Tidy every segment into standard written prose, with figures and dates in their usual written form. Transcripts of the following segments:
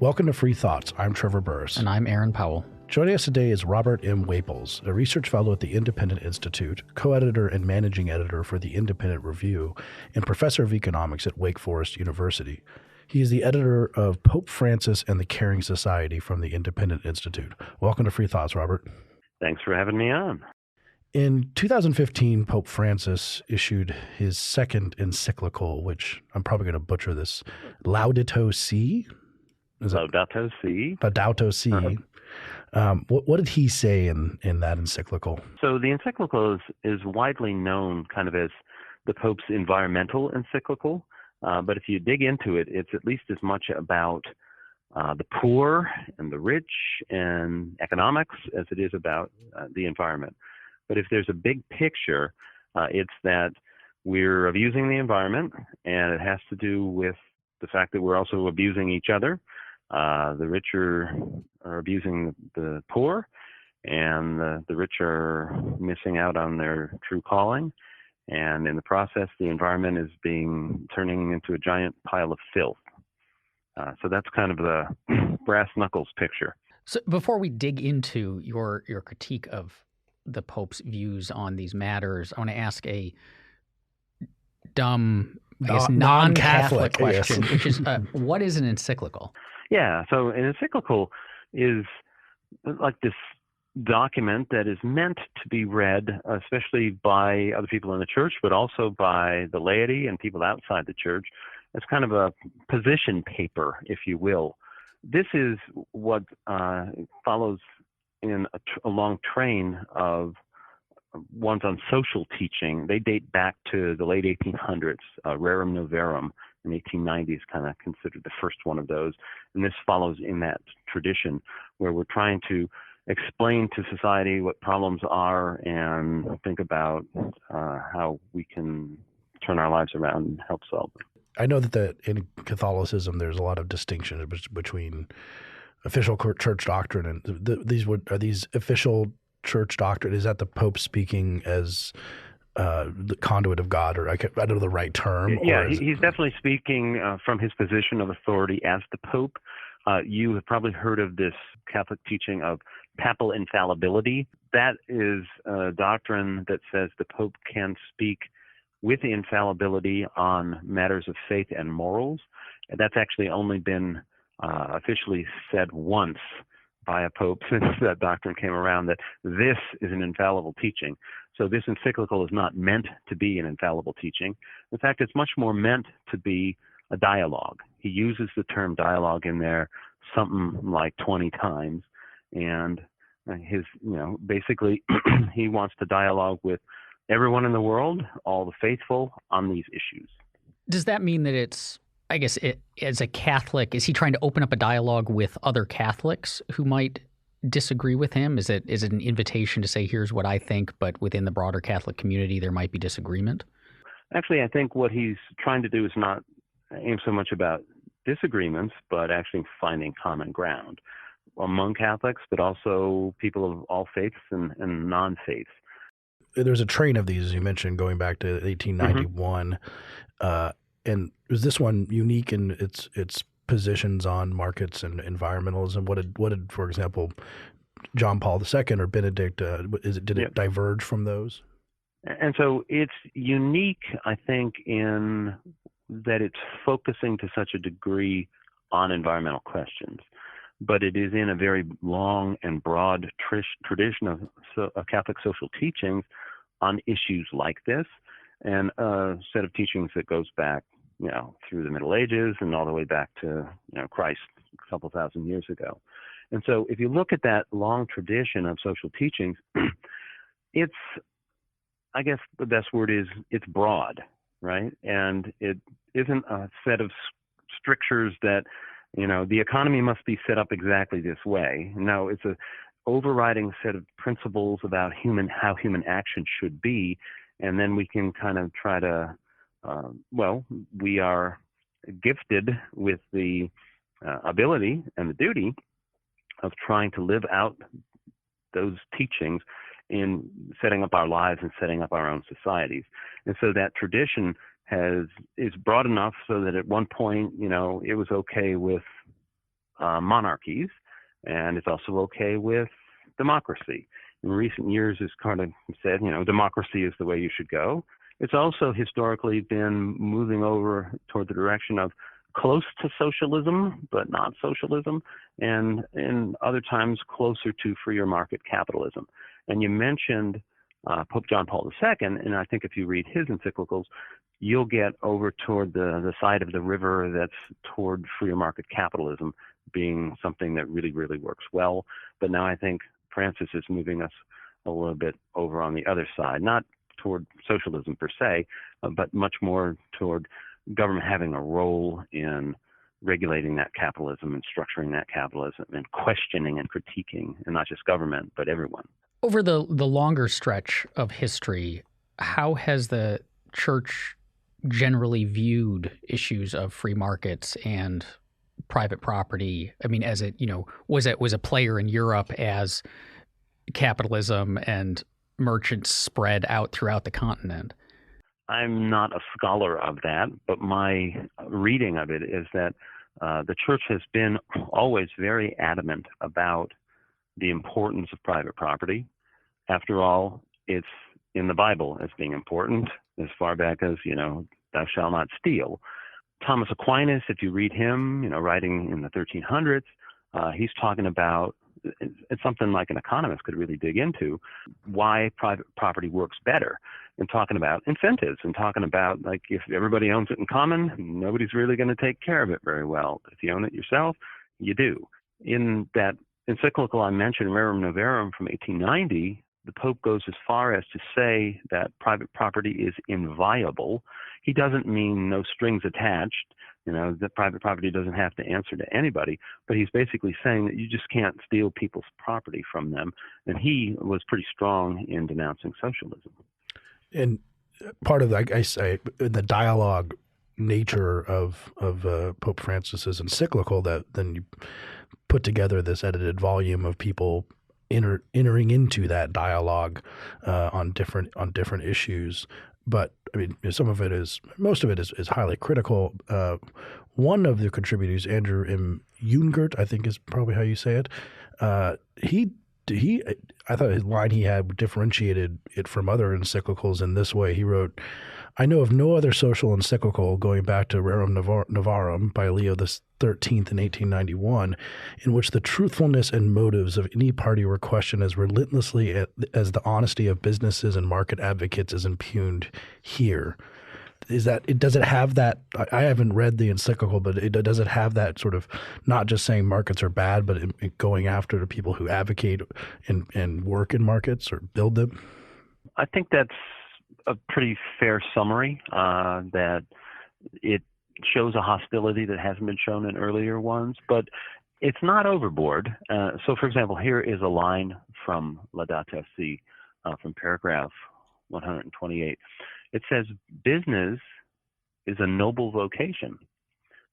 Welcome to Free Thoughts. I'm Trevor Burrus. And I'm Aaron Powell. Joining us today is Robert M. Whaples, a research fellow at the Independent Institute, co-editor and managing editor for the Independent Review, and professor of economics at Wake Forest University. He is the editor of Pope Francis and the Caring Society from the Independent Institute. Welcome to Free Thoughts, Robert. Thanks for having me on. In 2015, Pope Francis issued his second encyclical, which I'm probably going to butcher this, Laudato Si? Laudato Si. Laudato Si. What did he say in that encyclical? So the encyclical is widely known kind of as the Pope's environmental encyclical, but if you dig into it, it's at least as much about the poor and the rich and economics as it is about the environment. But if there's a big picture, it's that we're abusing the environment, and it has to do with the fact that we're also abusing each other. The rich are abusing the poor, and the rich are missing out on their true calling. And in the process, the environment is turning into a giant pile of filth. So that's kind of the brass knuckles picture. So before we dig into your critique of the Pope's views on these matters, I want to ask a dumb, non-Catholic question, yes. which is, what is an encyclical? Yeah, so an encyclical is like this document that is meant to be read, especially by other people in the church, but also by the laity and people outside the church, as kind of a position paper, if you will. This is what follows in a long train of ones on social teaching. They date back to the late 1800s. Rerum Novarum in 1890 is kind of considered the first one of those. And this follows in that tradition where we're trying to explain to society what problems are and think about how we can turn our lives around and help solve them. I know that in Catholicism there's a lot of distinction between official church doctrine and are these official church doctrine? Is that the Pope speaking as the conduit of God, or I don't know the right term? Yeah, he's definitely speaking from his position of authority as the Pope. You have probably heard of this Catholic teaching of papal infallibility. That is a doctrine that says the Pope can speak with infallibility on matters of faith and morals. And that's actually only been officially said once by a pope since that doctrine came around, that this is an infallible teaching. So this encyclical is not meant to be an infallible teaching. In fact, it's much more meant to be a dialogue. He uses the term dialogue in there something like 20 times. And basically he wants to dialogue with everyone in the world, all the faithful, on these issues. Does that mean that as a Catholic, is he trying to open up a dialogue with other Catholics who might disagree with him? Is it an invitation to say, here's what I think, but within the broader Catholic community, there might be disagreement? Actually, I think what he's trying to do is not aim so much about disagreements, but actually finding common ground among Catholics, but also people of all faiths and non-faiths. There's a train of these, as you mentioned, going back to 1891. And was this one unique in its positions on markets and environmentalism? What did, for example, John Paul II or Benedict, did it diverge from those? And so it's unique, I think, in that it's focusing to such a degree on environmental questions. But it is in a very long and broad tradition of Catholic social teachings on issues like this, and a set of teachings that goes back, through the Middle Ages and all the way back to, Christ a couple thousand years ago. And so if you look at that long tradition of social teachings, it's, I guess the best word is it's broad, right? And it isn't a set of strictures that, the economy must be set up exactly this way. No, it's a overriding set of principles about how human action should be. And then we can kind of try to, we are gifted with the ability and the duty of trying to live out those teachings in setting up our lives and setting up our own societies. And so that tradition is broad enough so that at one point, it was okay with monarchies, and it's also okay with democracy. In recent years, it's kind of said, democracy is the way you should go. It's also historically been moving over toward the direction of close to socialism, but not socialism, and in other times closer to freer market capitalism. And you mentioned Pope John Paul II, and I think if you read his encyclicals, you'll get over toward the side of the river that's toward freer market capitalism being something that really, really works well. But now I think Francis is moving us a little bit over on the other side, not toward socialism per se, but much more toward government having a role in regulating that capitalism and structuring that capitalism and questioning and critiquing, and not just government, but everyone. Over the longer stretch of history, how has the church generally viewed issues of free markets and private property? I mean, as it, was a player in Europe as capitalism and merchants spread out throughout the continent? I'm not a scholar of that, but my reading of it is that the church has been always very adamant about the importance of private property. After all, it's in the Bible as being important, as far back as, thou shalt not steal. Thomas Aquinas, if you read him, writing in the 1300s, he's talking about, it's something like an economist could really dig into, why private property works better, and talking about incentives, and talking about, like, if everybody owns it in common, nobody's really going to take care of it very well. If you own it yourself, you do. In that encyclical I mentioned, Rerum Novarum from 1890, the Pope goes as far as to say that private property is inviolable. He doesn't mean no strings attached, that private property doesn't have to answer to anybody, but he's basically saying that you just can't steal people's property from them. And he was pretty strong in denouncing socialism. And part of the dialogue nature of Pope Francis's encyclical, that then you put together this edited volume of people entering into that dialogue on different issues. But I mean, most of it is highly critical. One of the contributors, Andrew M. Ungert, I think is probably how you say it. I thought his line he had differentiated it from other encyclicals in this way. He wrote, "I know of no other social encyclical going back to Rerum Novarum by Leo XIII in 1891, in which the truthfulness and motives of any party were questioned as relentlessly as the honesty of businesses and market advocates is impugned here." Does it have that? I haven't read the encyclical, but does it have that sort of, not just saying markets are bad, but going after the people who advocate and work in markets or build them? I think that's a pretty fair summary, that it shows a hostility that hasn't been shown in earlier ones, but it's not overboard. So, for example, here is a line from Laudato Si, from paragraph 128. It says, "Business is a noble vocation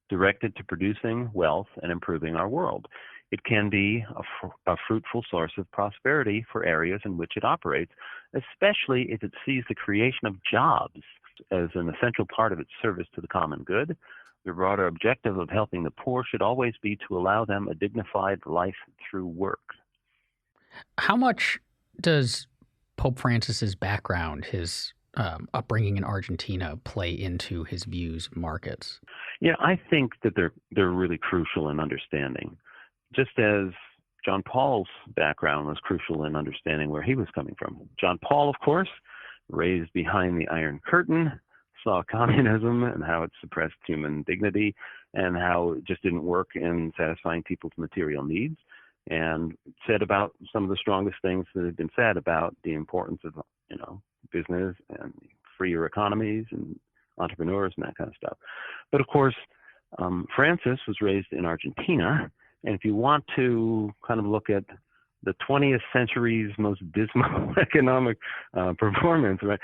directed to producing wealth and improving our world. It can be a fruitful source of prosperity for areas in which it operates, especially if it sees the creation of jobs as an essential part of its service to the common good. The broader objective of helping the poor should always be to allow them a dignified life through work." How much does Pope Francis's background, his upbringing in Argentina, play into his views of markets? Yeah, I think that they're really crucial in understanding. Just as John Paul's background was crucial in understanding where he was coming from. John Paul, of course, raised behind the Iron Curtain, saw communism and how it suppressed human dignity and how it just didn't work in satisfying people's material needs, and said about some of the strongest things that had been said about the importance of, business and freer economies and entrepreneurs and that kind of stuff. But of course, Francis was raised in Argentina, and if you want to kind of look at the 20th century's most dismal economic performance, right?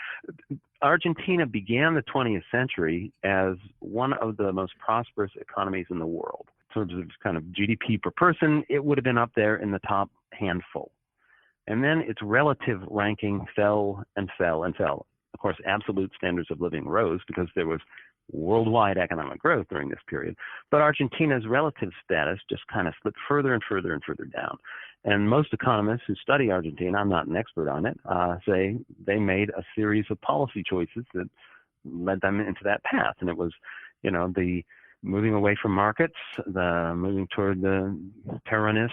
Argentina began the 20th century as one of the most prosperous economies in the world. In terms of kind of GDP per person, it would have been up there in the top handful. And then its relative ranking fell and fell and fell. Of course, absolute standards of living rose because there was worldwide economic growth during this period. But Argentina's relative status just kind of slipped further and further and further down. And most economists who study Argentina, I'm not an expert on it, say they made a series of policy choices that led them into that path. And it was, the moving away from markets, the moving toward the Peronist,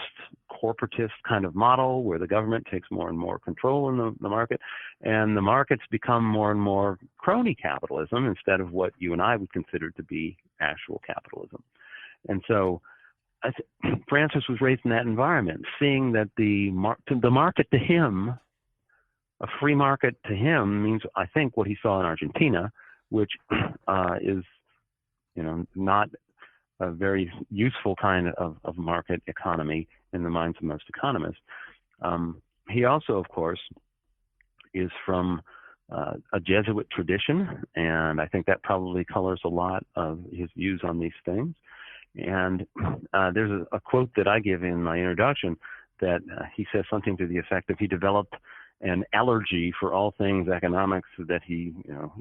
corporatist kind of model where the government takes more and more control in the market, and the markets become more and more crony capitalism instead of what you and I would consider to be actual capitalism. And so Francis was raised in that environment, seeing that the market to him, a free market to him, means, I think, what he saw in Argentina, which is not a very useful kind of market economy in the minds of most economists. He also, of course, is from a Jesuit tradition, and I think that probably colors a lot of his views on these things. And there's a quote that I give in my introduction that he says something to the effect of he developed an allergy for all things economics that he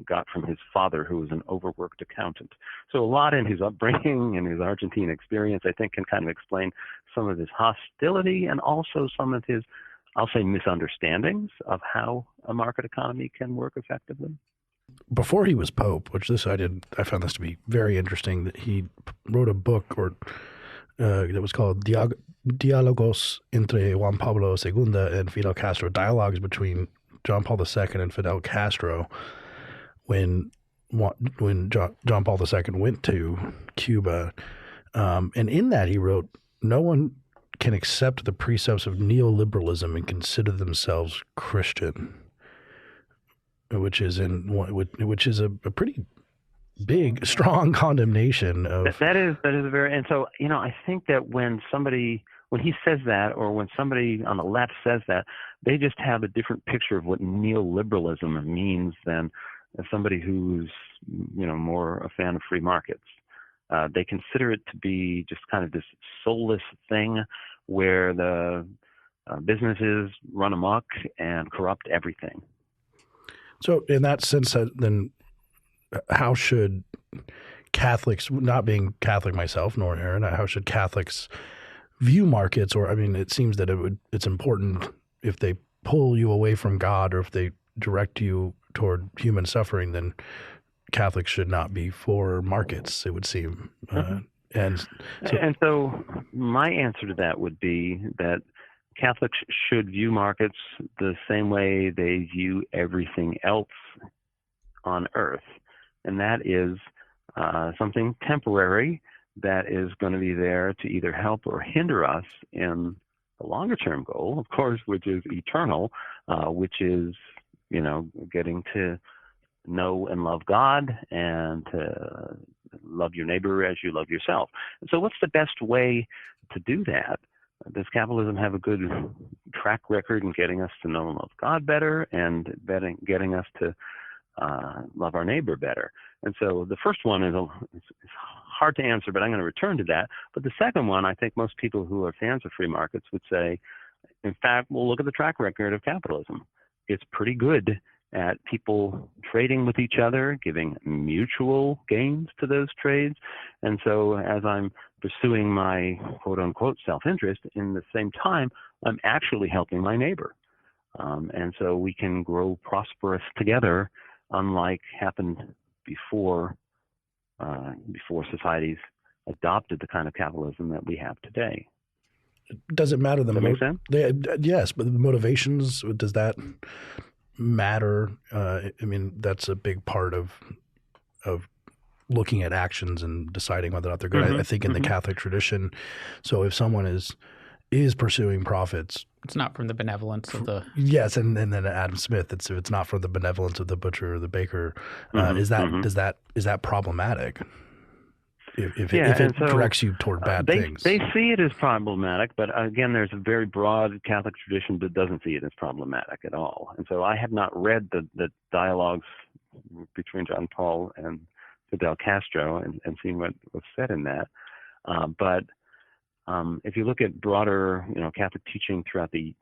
got from his father, who was an overworked accountant. So a lot in his upbringing and his Argentine experience, I think, can kind of explain some of his hostility and also some of his, I'll say, misunderstandings of how a market economy can work effectively. Before he was Pope, which I found this to be very interesting, that he wrote a book that was called Diálogos entre Juan Pablo II and Fidel Castro, dialogues between John Paul II and Fidel Castro when John Paul II went to Cuba. And in that he wrote, "No one can accept the precepts of neoliberalism and consider themselves Christian," which is a pretty big, strong condemnation of that is a very, and so I think that when he says that, or when somebody on the left says that, they just have a different picture of what neoliberalism means than somebody who's more a fan of free markets. They consider it to be just kind of this soulless thing where the businesses run amok and corrupt everything. So in that sense, then how should Catholics, not being Catholic myself, nor Aaron, how should Catholics view markets? Or, I mean, it seems that it's important if they pull you away from God or if they direct you toward human suffering, then Catholics should not be for markets, it would seem. And so my answer to that would be that Catholics should view markets the same way they view everything else on earth. And that is something temporary that is going to be there to either help or hinder us in the longer term goal, of course, which is eternal, which is, getting to know and love God and to love your neighbor as you love yourself. And so what's the best way to do that? Does capitalism have a good track record in getting us to know and love God better and getting us to love our neighbor better? And so the first one is it's hard to answer, but I'm going to return to that. But the second one, I think most people who are fans of free markets would say, in fact, well, look at the track record of capitalism. It's pretty good at people trading with each other, giving mutual gains to those trades. And so as I'm pursuing my quote-unquote self-interest, in the same time, I'm actually helping my neighbor. And so we can grow prosperous together, unlike happened before societies adopted the kind of capitalism that we have today. Does it matter? Does that make sense? Yes, but the motivations, does that matter? I mean, that's a big part of looking at actions and deciding whether or not they're good. I think in the Catholic tradition, so if someone is pursuing profits, it's not from the benevolence of the and then Adam Smith, it's not from the benevolence of the butcher or the baker. Is that problematic? If it directs you toward bad things. They see it as problematic, but again, there's a very broad Catholic tradition that doesn't see it as problematic at all. And so I have not read the dialogues between John Paul and Fidel Castro and seen what was said in that. But if you look at broader, Catholic teaching throughout the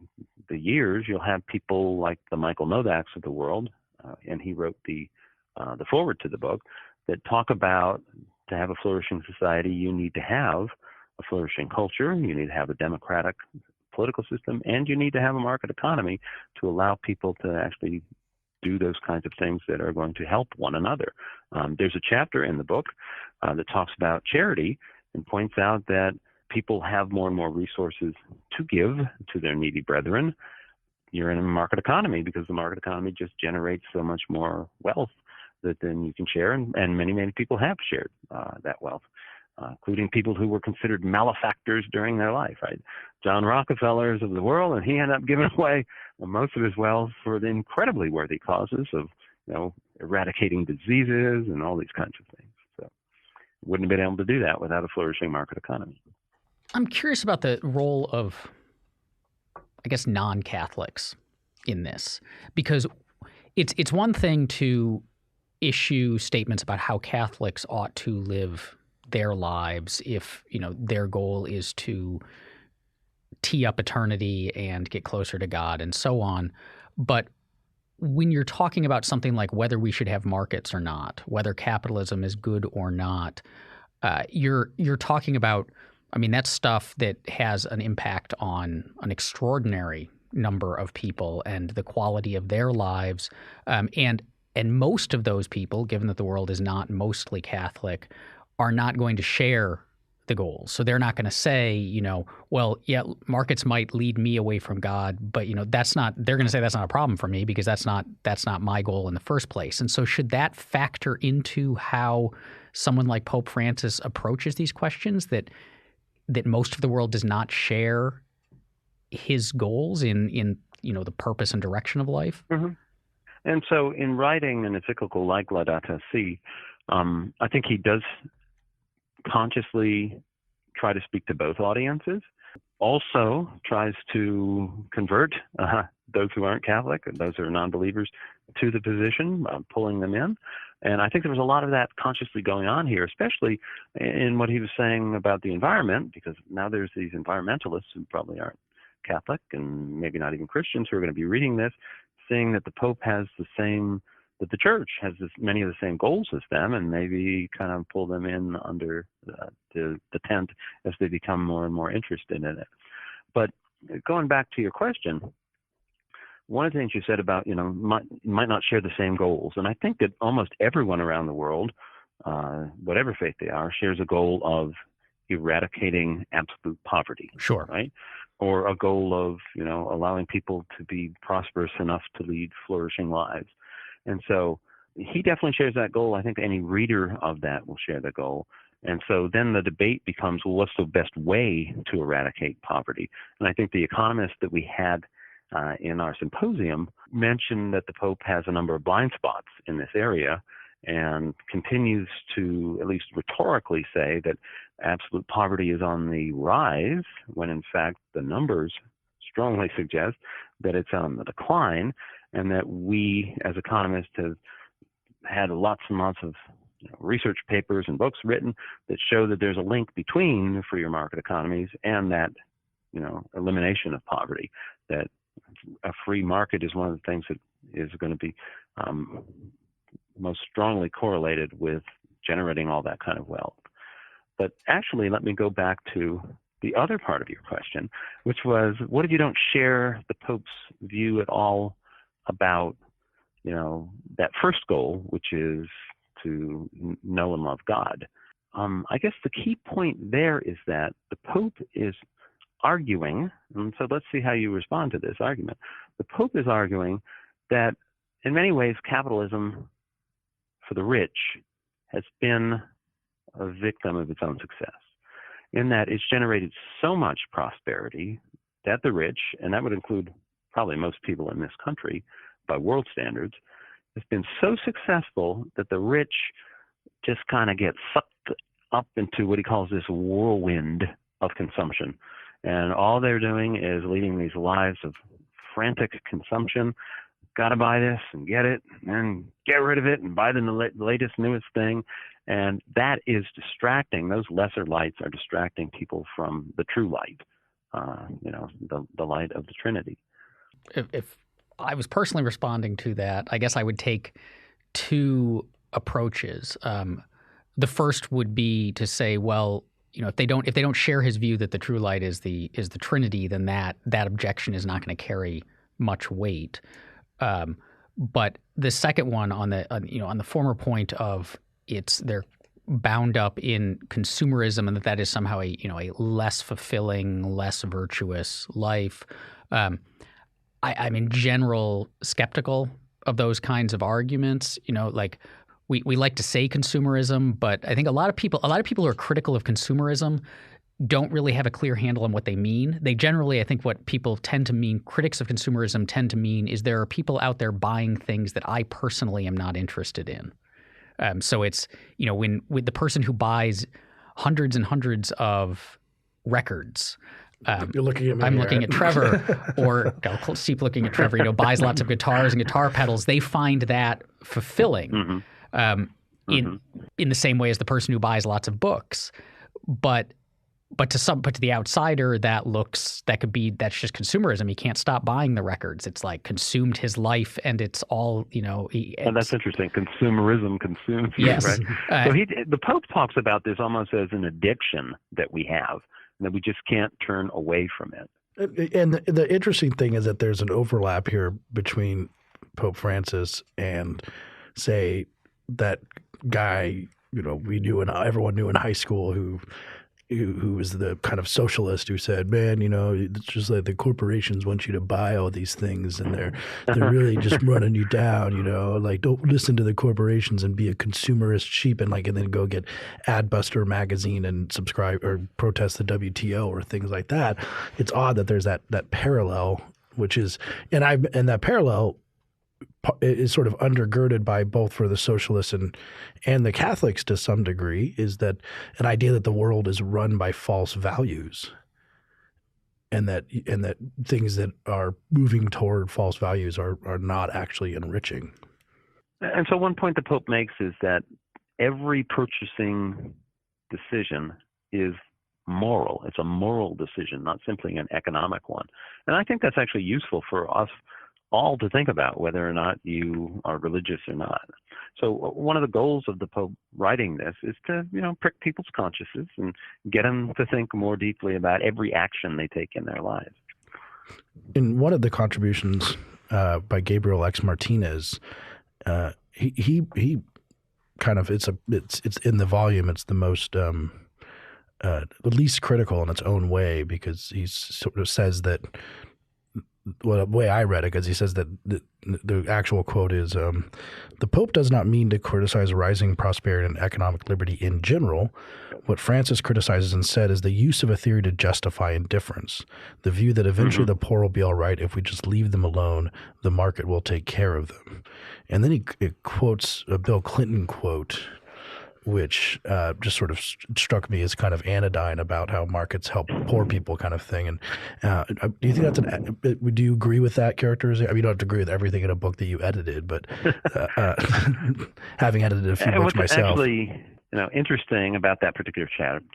years, you'll have people like the Michael Novaks of the world, and he wrote the the foreword to the book that talk about to have a flourishing society, you need to have a flourishing culture, you need to have a democratic political system, and you need to have a market economy to allow people to actually do those kinds of things that are going to help one another. There's a chapter in the book that talks about charity and points out that people have more and more resources to give to their needy brethren. You're in a market economy because the market economy just generates so much more wealth that then you can share, and many, many people have shared that wealth, including people who were considered malefactors during their life, right? John Rockefeller's of the world, and he ended up giving away most of his wealth for the incredibly worthy causes of, eradicating diseases and all these kinds of things. So wouldn't have been able to do that without a flourishing market economy. I'm curious about the role of, I guess, non-Catholics in this, because it's one thing to issue statements about how Catholics ought to live their lives if, their goal is to tee up eternity and get closer to God and so on. But when you're talking about something like whether we should have markets or not, whether capitalism is good or not, you're talking about, that's stuff that has an impact on an extraordinary number of people and the quality of their lives. And most of those people, given that the world is not mostly Catholic, are not going to share the goals. So they're not going to say, well, yeah, markets might lead me away from God, but that's not. They're going to say that's not a problem for me because that's not my goal in the first place. And so should that factor into how someone like Pope Francis approaches these questions, that most of the world does not share his goals in the purpose and direction of life? Mm-hmm. And so in writing an encyclical like Laudato Si, I think he does consciously try to speak to both audiences, also tries to convert those who aren't Catholic, those who are non-believers, to the position, pulling them in. And I think there was a lot of that consciously going on here, especially in what he was saying about the environment, because now there's these environmentalists who probably aren't Catholic and maybe not even Christians who are going to be reading this, saying that the Pope has that the church has many of the same goals as them, and maybe kind of pull them in under the tent as they become more and more interested in it. But going back to your question, one of the things you said about, might not share the same goals. And I think that almost everyone around the world, whatever faith they are, shares a goal of eradicating absolute poverty. Sure. Right? Or a goal of, allowing people to be prosperous enough to lead flourishing lives. And so he definitely shares that goal. I think any reader of that will share the goal. And so then the debate becomes, well, what's the best way to eradicate poverty? And I think the economists that we had in our symposium mentioned that the Pope has a number of blind spots in this area and continues to, at least rhetorically, say that absolute poverty is on the rise, when in fact the numbers strongly suggest that it's on the decline, and that we as economists have had lots and lots of research papers and books written that show that there's a link between freer market economies and that elimination of poverty, that a free market is one of the things that is going to be most strongly correlated with generating all that kind of wealth. But actually, let me go back to the other part of your question, which was, what if you don't share the Pope's view at all about, that first goal, which is to know and love God? I guess the key point there is that the Pope is arguing, and so let's see how you respond to this argument. The Pope is arguing that in many ways capitalism for the rich has been a victim of its own success, in that it's generated so much prosperity that the rich, and that would include probably most people in this country by world standards, has been so successful that the rich just kind of get sucked up into what he calls this whirlwind of consumption. And all they're doing is leading these lives of frantic consumption. Got to buy this and get it and get rid of it and buy the latest, newest thing. And that is distracting. Those lesser lights are distracting people from the true light, the light of the Trinity. If I was personally responding to that, I guess I would take two approaches. The first would be to say, well, if they don't share his view that the true light is the Trinity, then that objection is not going to carry much weight. But the second one on the former point of they're bound up in consumerism and that is somehow a less fulfilling, less virtuous life. I'm in general skeptical of those kinds of arguments. Like we like to say consumerism, but I think a lot of people who are critical of consumerism don't really have a clear handle on what they mean. They generally, I think what people tend to mean, critics of consumerism tend to mean is there are people out there buying things that I personally am not interested in. So it's, when with the person who buys hundreds and hundreds of records, you're looking at me. I'm looking at Trevor, or I'll keep looking at Trevor, buys lots of guitars and guitar pedals. They find that fulfilling in the same way as the person who buys lots of books. But to the outsider, that's just consumerism. He can't stop buying the records. It's like consumed his life, and it's all and that's interesting. Consumerism consumes. Yes. Right? So the Pope talks about this almost as an addiction that we have, and that we just can't turn away from it. And the interesting thing is that there's an overlap here between Pope Francis and, say, that guy everyone knew in high school who was the kind of socialist who said, man, it's just like the corporations want you to buy all these things and they're really just running you down, like don't listen to the corporations and be a consumerist sheep and then go get Adbuster magazine and subscribe or protest the WTO or things like that. It's odd that there's that parallel, which is, and that parallel is sort of undergirded by both for the socialists and the Catholics to some degree, is that an idea that the world is run by false values, and that things that are moving toward false values are not actually enriching. And so one point the Pope makes is that every purchasing decision is moral. It's a moral decision, not simply an economic one. And I think that's actually useful for us all to think about, whether or not you are religious or not. So one of the goals of the Pope writing this is to, prick people's consciences and get them to think more deeply about every action they take in their lives. In one of the contributions by Gabriel X. Martinez, he kind of it's in the volume. It's the most the least critical in its own way, because he sort of says that. Well, the way I read it, because he says that the actual quote is, the Pope does not mean to criticize rising prosperity and economic liberty in general. What Francis criticizes instead is the use of a theory to justify indifference, the view that eventually the poor will be all right if we just leave them alone, the market will take care of them. And then he quotes a Bill Clinton quote, which just sort of struck me as kind of anodyne about how markets help poor people kind of thing. And do you think do you agree with that characterization? I mean, you don't have to agree with everything in a book that you edited, but having edited a few books myself. What's actually interesting about that particular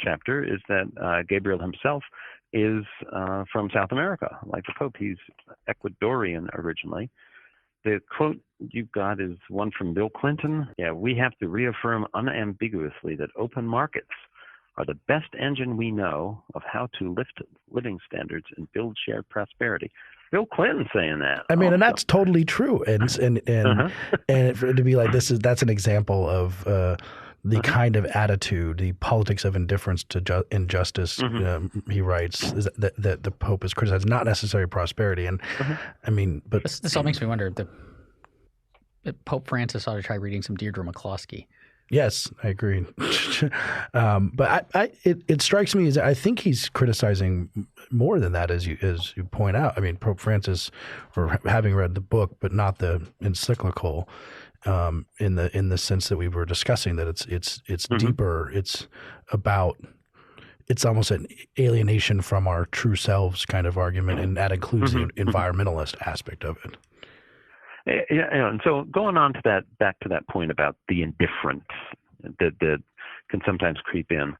chapter is that Gabriel himself is from South America, like the Pope. He's Ecuadorian originally. The quote you've got is one from Bill Clinton. Yeah, we have to reaffirm unambiguously that open markets are the best engine we know of how to lift living standards and build shared prosperity. Bill Clinton saying that. I mean, and that's totally true. And for it to be like that's an example of the kind of attitude, the politics of indifference to injustice, he writes, is that the Pope is criticized, not necessarily prosperity. And I mean, but this all makes me wonder, Pope Francis ought to try reading some Deirdre McCloskey. Yes, I agree. But it strikes me as I think he's criticizing more than that, as you point out. I mean, Pope Francis, or having read the book but not the encyclical, in the sense that we were discussing, that it's deeper. It's almost an alienation from our true selves kind of argument, and that includes the environmentalist aspect of it. Yeah, and so going on to that, back to that point about the indifference that can sometimes creep in,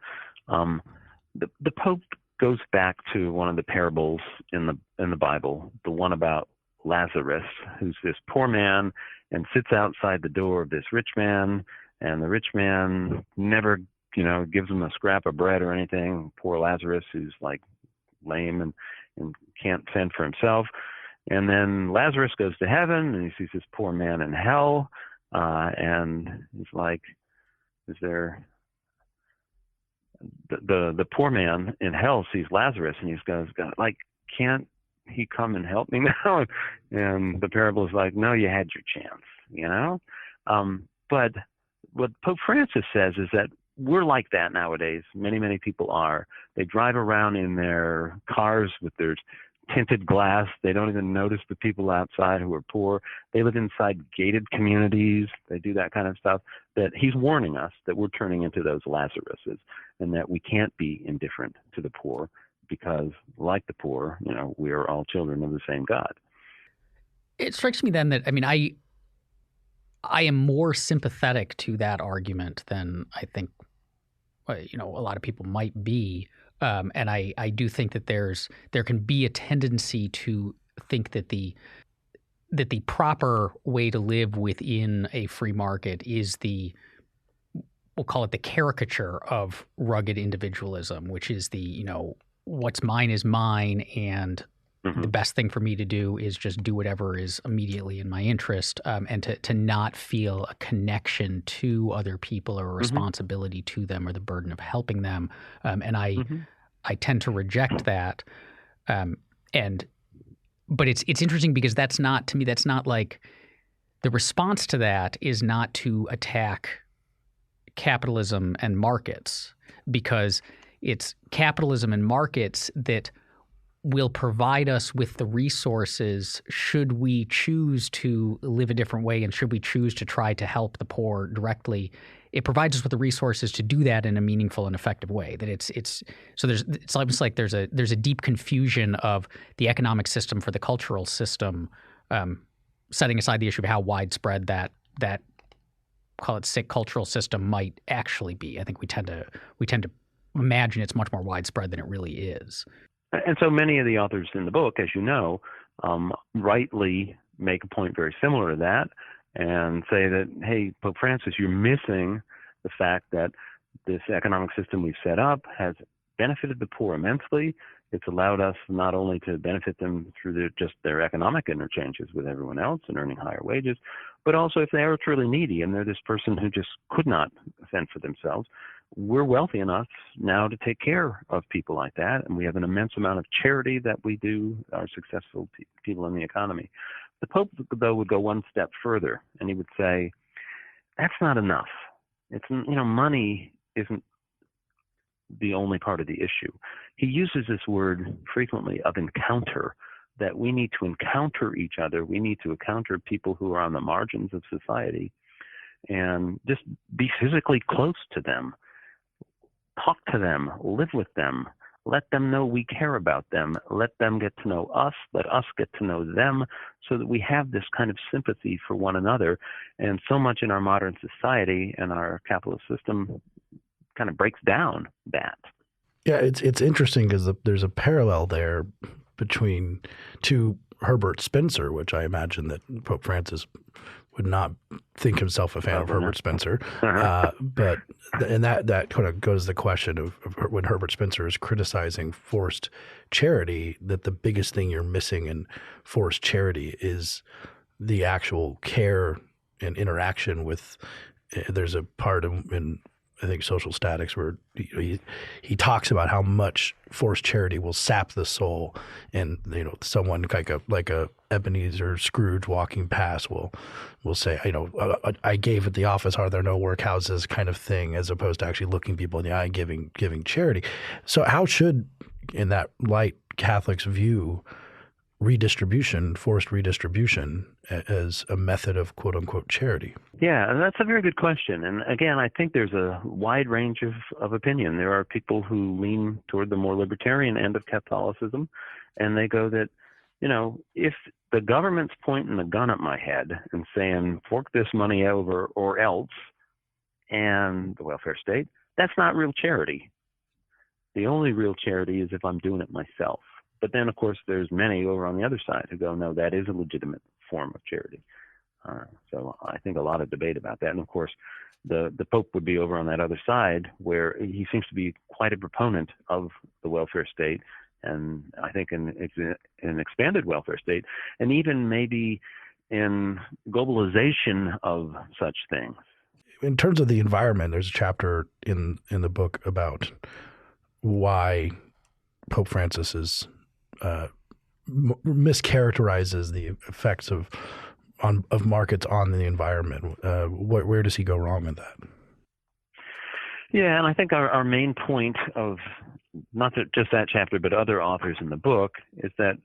the Pope goes back to one of the parables in the Bible, the one about Lazarus, who's this poor man, and sits outside the door of this rich man, and the rich man never, gives him a scrap of bread or anything. Poor Lazarus, who's like lame and can't fend for himself. And then Lazarus goes to heaven, and he sees this poor man in hell, and he's like, is there... The poor man in hell sees Lazarus, and he goes, like, can't he come and help me now? And the parable is like, no, you had your chance, But what Pope Francis says is that we're like that nowadays. Many, many people are. They drive around in their cars with their tinted glass. They don't even notice the people outside who are poor. They live inside gated communities. They do that kind of stuff. That he's warning us that we're turning into those Lazaruses, and that we can't be indifferent to the poor because, like the poor, we are all children of the same God. It strikes me then that, I am more sympathetic to that argument than I think, a lot of people might be. And I do think that there can be a tendency to think that the proper way to live within a free market is we'll call it the caricature of rugged individualism, which is what's mine is mine, and the best thing for me to do is just do whatever is immediately in my interest, and to not feel a connection to other people or a responsibility to them or the burden of helping them. And I tend to reject that. But it's interesting because that's not like the response to that is not to attack capitalism and markets, because it's capitalism and markets that will provide us with the resources should we choose to live a different way and should we choose to try to help the poor directly. It provides us with the resources to do that in a meaningful and effective way. That it's almost like there's a deep confusion of the economic system for the cultural system, setting aside the issue of how widespread that call it sick cultural system might actually be. I think we tend to imagine it's much more widespread than it really is. And so many of the authors in the book, as you know, rightly make a point very similar to that and say that, hey, Pope Francis, you're missing the fact that this economic system we've set up has benefited the poor immensely. It's allowed us not only to benefit them through just their economic interchanges with everyone else and earning higher wages, but also if they are truly needy and they're this person who just could not fend for themselves, we're wealthy enough now to take care of people like that, and we have an immense amount of charity that we do our successful people in the economy. The Pope, though, would go one step further, and he would say, that's not enough. It's, money isn't the only part of the issue. He uses this word frequently of encounter, that we need to encounter each other. We need to encounter people who are on the margins of society and just be physically close to them. Talk to them, live with them, let them know we care about them, let them get to know us, let us get to know them, so that we have this kind of sympathy for one another. And so much in our modern society and our capitalist system kind of breaks down that. Yeah, it's interesting because there's a parallel there to Herbert Spencer, which I imagine that Pope Francis would not think himself a fan of Herbert Spencer. But that kind of goes to the question of when Herbert Spencer is criticizing forced charity, that the biggest thing you're missing in forced charity is the actual care and interaction with. There's a part in I think Social Statics where he talks about how much forced charity will sap the soul, and someone like a Ebenezer Scrooge walking past will say, I gave at the office, are there no workhouses, kind of thing, as opposed to actually looking people in the eye and giving charity. So how should, in that light, Catholics view forced redistribution as a method of quote unquote charity? Yeah, and that's a very good question. And again, I think there's a wide range of opinion. There are people who lean toward the more libertarian end of Catholicism, and they go that, if the government's pointing a gun at my head and saying, fork this money over or else, and the welfare state, that's not real charity. The only real charity is if I'm doing it myself. But then, of course, there's many over on the other side who go, no, that is a legitimate form of charity. So I think a lot of debate about that. And of course, the Pope would be over on that other side, where he seems to be quite a proponent of the welfare state, and I think an expanded welfare state, and even maybe in globalization of such things. In terms of the environment, there's a chapter in the book about why Pope Francis is mischaracterizes the effects of markets on the environment. Where does he go wrong in that? Yeah, and I think our main point of not just that chapter, but other authors in the book, is that,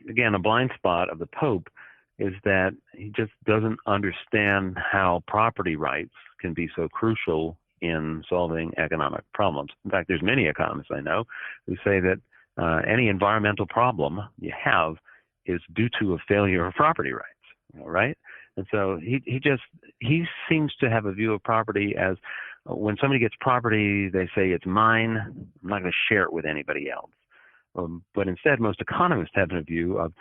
again, a blind spot of the Pope is that he just doesn't understand how property rights can be so crucial in solving economic problems. In fact, there's many economists I know who say that any environmental problem you have is due to a failure of property rights, right? And so he seems to have a view of property as when somebody gets property, they say it's mine. I'm not going to share it with anybody else. But instead, most economists have a view of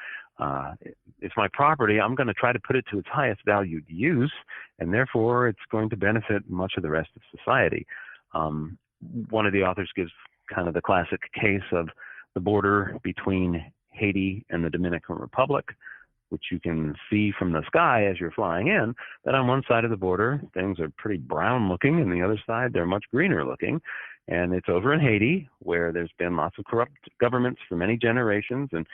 it's my property. I'm going to try to put it to its highest valued use, and therefore it's going to benefit much of the rest of society. One of the authors gives kind of the classic case of the border between Haiti and the Dominican Republic, which you can see from the sky as you're flying in, that on one side of the border, things are pretty brown looking, and the other side, they're much greener looking. And it's over in Haiti, where there's been lots of corrupt governments for many generations and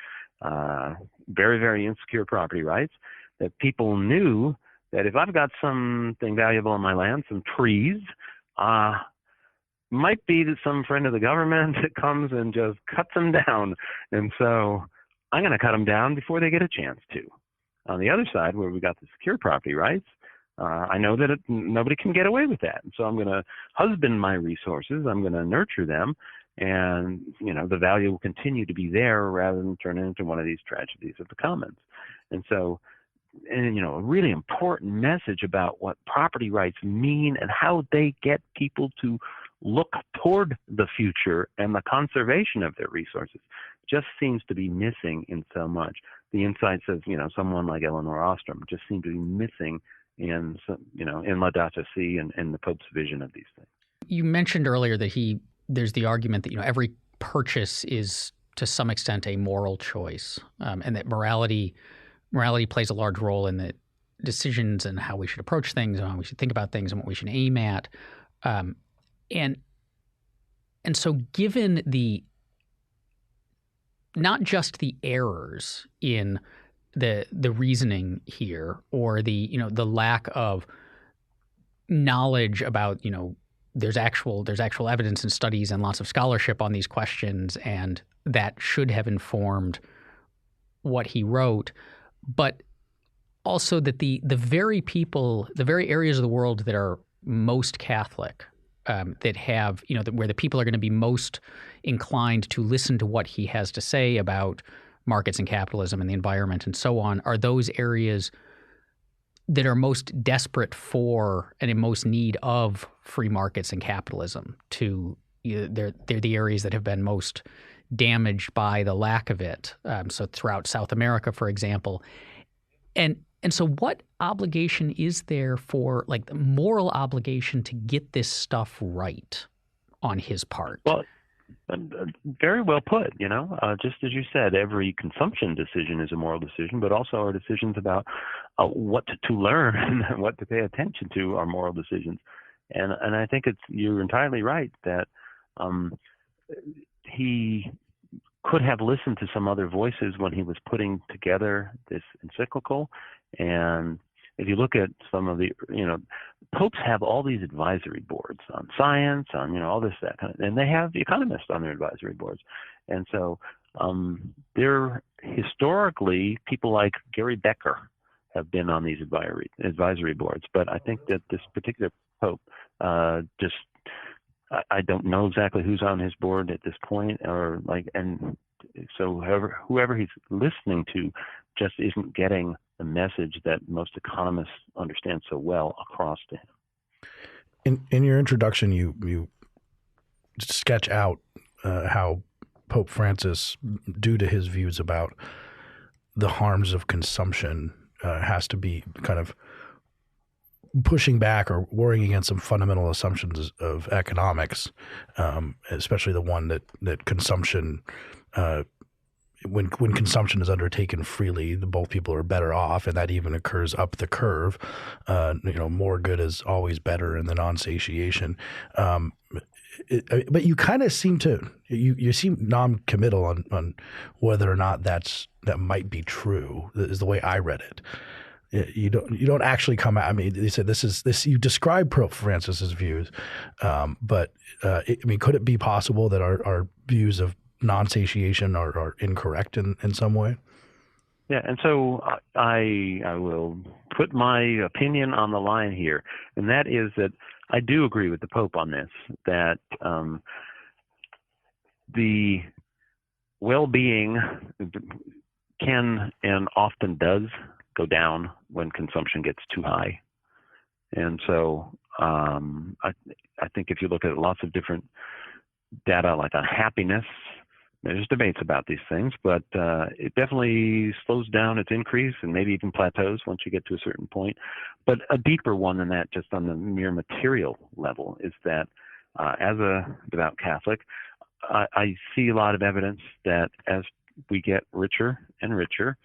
very, very insecure property rights, that people knew that if I've got something valuable on my land, some trees, might be that some friend of the government that comes and just cuts them down. And so I'm going to cut them down before they get a chance to. On the other side, where we got the secure property rights, I know that nobody can get away with that. And so I'm going to husband my resources. I'm going to nurture them. And, the value will continue to be there rather than turn into one of these tragedies of the commons. And so, a really important message about what property rights mean and how they get people to look toward the future and the conservation of their resources just seems to be missing in so much. The insights of, someone like Eleanor Ostrom just seem to be missing in Laudato Si and the Pope's vision of these things. You mentioned earlier that there's the argument that, every purchase is to some extent a moral choice, and that morality plays a large role in the decisions and how we should approach things and how we should think about things and what we should aim at. And so given not just the errors in the reasoning here, or the lack of knowledge about, there's actual evidence and studies and lots of scholarship on these questions, and that should have informed what he wrote, but also that the very areas of the world that are most Catholic, that have, where the people are going to be most inclined to listen to what he has to say about markets and capitalism and the environment and so on, are those areas that are most desperate for and in most need of free markets and capitalism. They're the areas that have been most damaged by the lack of it. So throughout South America, for example, and so what obligation is there for, like, the moral obligation to get this stuff right on his part? Well, very well put, just as you said, every consumption decision is a moral decision, but also our decisions about what to learn and what to pay attention to are moral decisions. And I think you're entirely right that he could have listened to some other voices when he was putting together this encyclical. And if you look at some of the, popes have all these advisory boards on science, on, all this, that kind of, and they have the economists on their advisory boards. And so they're historically, people like Gary Becker have been on these advisory boards. But I think that this particular pope I don't know exactly who's on his board at this point, and so whoever he's listening to just isn't getting the message that most economists understand so well across to him. In your introduction, you sketch out how Pope Francis, due to his views about the harms of consumption has to be kind of pushing back or worrying against some fundamental assumptions of economics, especially the one that consumption, when consumption is undertaken freely, both people are better off, and that even occurs up the curve. More good is always better in the non-satiation. But you kind of seem you seem non-committal on whether or not that might be true, is the way I read it. You don't actually come out. I mean, they said this. You describe Pope Francis's views, but could it be possible that our views of non-satiation are incorrect in some way? Yeah, and so I will put my opinion on the line here, and that is that I do agree with the Pope on this, that the well-being can and often does go down when consumption gets too high. And so I think if you look at lots of different data, like on happiness, there's debates about these things, but it definitely slows down its increase and maybe even plateaus once you get to a certain point. But a deeper one than that, just on the mere material level, is that as a devout Catholic, I see a lot of evidence that as we get richer and richer,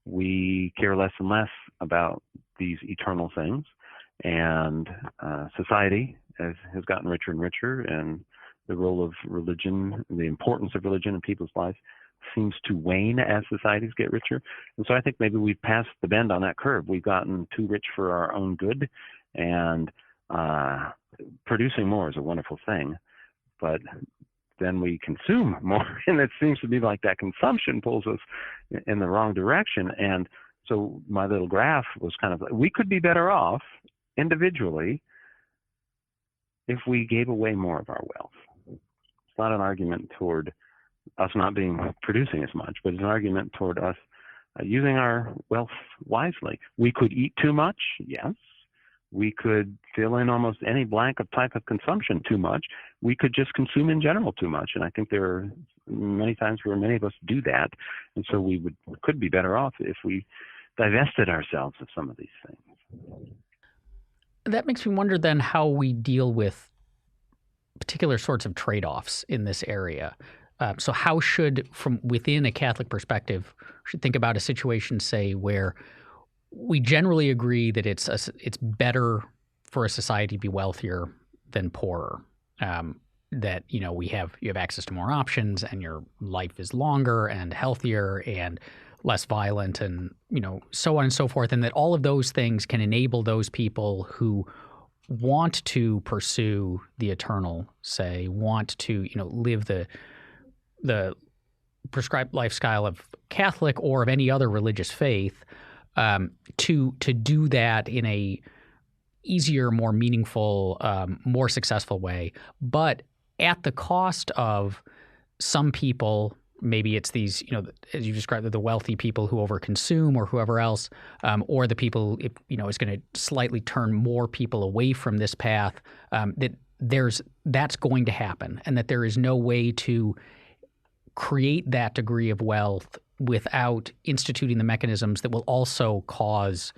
we care less and less about these eternal things, and society has gotten richer and richer, and the role of religion, the importance of religion in people's lives seems to wane as societies get richer. And so I think maybe we've passed the bend on that curve. We've gotten too rich for our own good, and producing more is a wonderful thing, but then we consume more, and it seems to be like that consumption pulls us in the wrong direction. And so my little graph was kind of, we could be better off individually if we gave away more of our wealth. It's not an argument toward us not producing as much, but it's an argument toward us using our wealth wisely. We could eat too much, yes. We could fill in almost any blank of type of consumption too much. We could just consume in general too much. And I think there are many times where many of us do that. And so we could be better off if we divested ourselves of some of these things. That makes me wonder then how we deal with particular sorts of trade-offs in this area. So how should, from within a Catholic perspective, should think about a situation, say, where we generally agree that it's better for a society to be wealthier than poorer. That you have access to more options, and your life is longer and healthier and less violent, and so on and so forth, and that all of those things can enable those people who want to pursue the eternal, say, want to live the prescribed lifestyle of Catholic or of any other religious faith, to do that in a easier, more meaningful, more successful way, but at the cost of some people. Maybe it's these, as you described, the wealthy people who overconsume, or whoever else, or the people, is going to slightly turn more people away from this path. That's going to happen, and that there is no way to create that degree of wealth without instituting the mechanisms that will also cause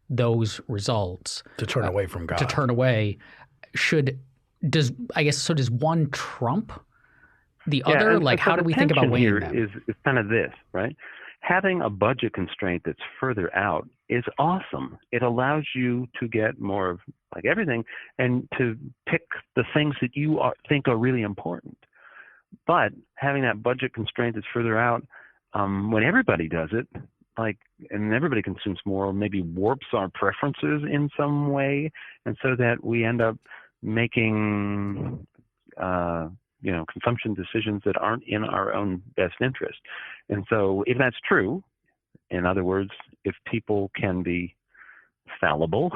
those results to turn away from God. To turn away, does one trump the other? And like, so how do we think about weighing here them? Is kind of this, right? Having a budget constraint that's further out is awesome. It allows you to get more of like everything and to pick the things that you think are really important. But having that budget constraint that's further out, when everybody does it, and everybody consumes more, maybe warps our preferences in some way, and so that we end up making consumption decisions that aren't in our own best interest. And so if that's true, in other words, if people can be fallible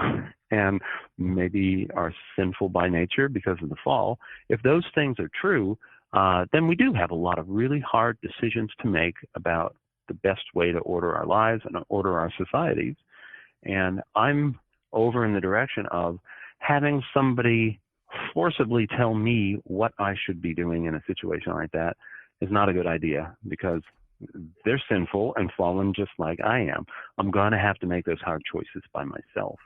and maybe are sinful by nature because of the fall, if those things are true, then we do have a lot of really hard decisions to make about the best way to order our lives and order our societies. And I'm over in the direction of having somebody forcibly tell me what I should be doing in a situation like that is not a good idea, because they're sinful and fallen just like I am. I'm going to have to make those hard choices by myself.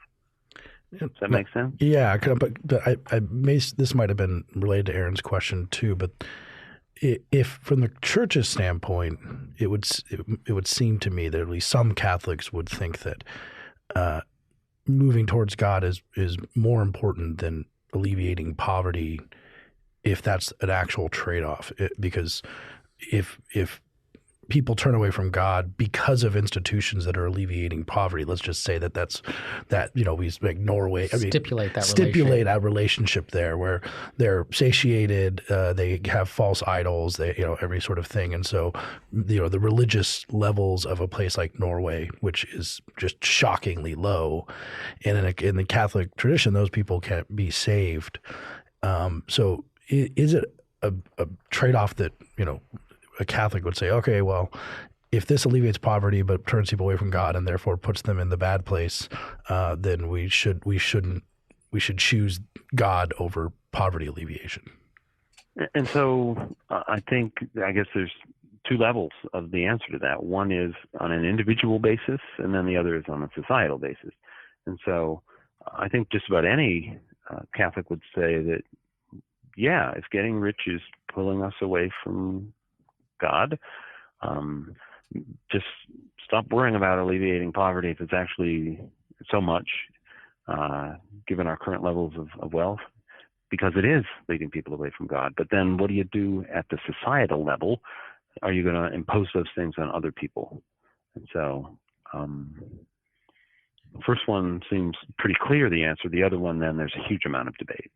Does that make sense? Yeah, but this might have been related to Aaron's question too. But if from the church's standpoint, it would seem to me that at least some Catholics would think that moving towards God is more important than alleviating poverty, if that's an actual trade-off. Because if people turn away from God because of institutions that are alleviating poverty, let's just say we like Norway. Stipulate that relationship there where they're satiated, they have false idols, every sort of thing. And so, the religious levels of a place like Norway, which is just shockingly low, and in the Catholic tradition, those people can't be saved. So is it a trade-off that, a Catholic would say, okay, well, if this alleviates poverty but turns people away from God and therefore puts them in the bad place, then we should choose God over poverty alleviation. And so I guess there's two levels of the answer to that. One is on an individual basis, and then the other is on a societal basis. And so I think just about any Catholic would say that, yeah, if getting rich is pulling us away from God, just stop worrying about alleviating poverty if it's actually so much, given our current levels of wealth, because it is leading people away from God. But then what do you do at the societal level? Are you going to impose those things on other people? And so the first one seems pretty clear, the answer. The other one, then there's a huge amount of debate.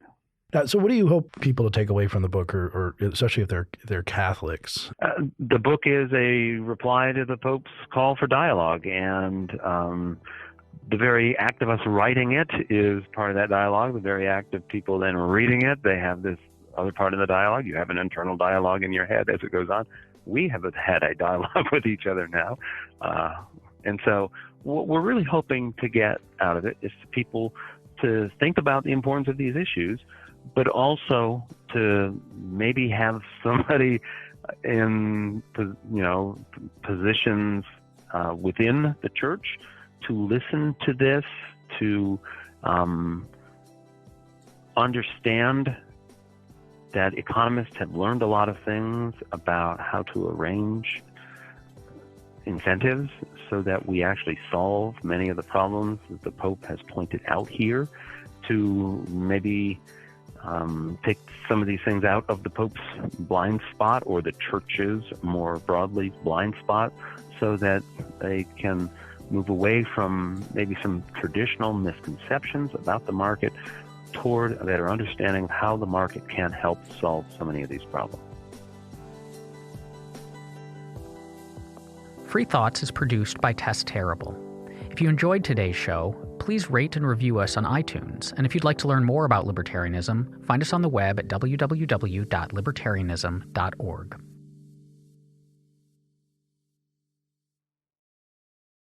So what do you hope people to take away from the book, or especially if they're Catholics? The book is a reply to the Pope's call for dialogue, and the very act of us writing it is part of that dialogue. The very act of people then reading it, they have this other part of the dialogue. You have an internal dialogue in your head as it goes on. We have had a dialogue with each other now. And so what we're really hoping to get out of it is for people to think about the importance of these issues, but also to maybe have somebody in positions within the church to listen to this, to understand that economists have learned a lot of things about how to arrange incentives so that we actually solve many of the problems that the Pope has pointed out here, to maybe take some of these things out of the Pope's blind spot, or the church's more broadly blind spot, so that they can move away from maybe some traditional misconceptions about the market toward a better understanding of how the market can help solve so many of these problems. Free Thoughts is produced by Tess Terrible. If you enjoyed today's show, please rate and review us on iTunes. And if you'd like to learn more about libertarianism, find us on the web at www.libertarianism.org.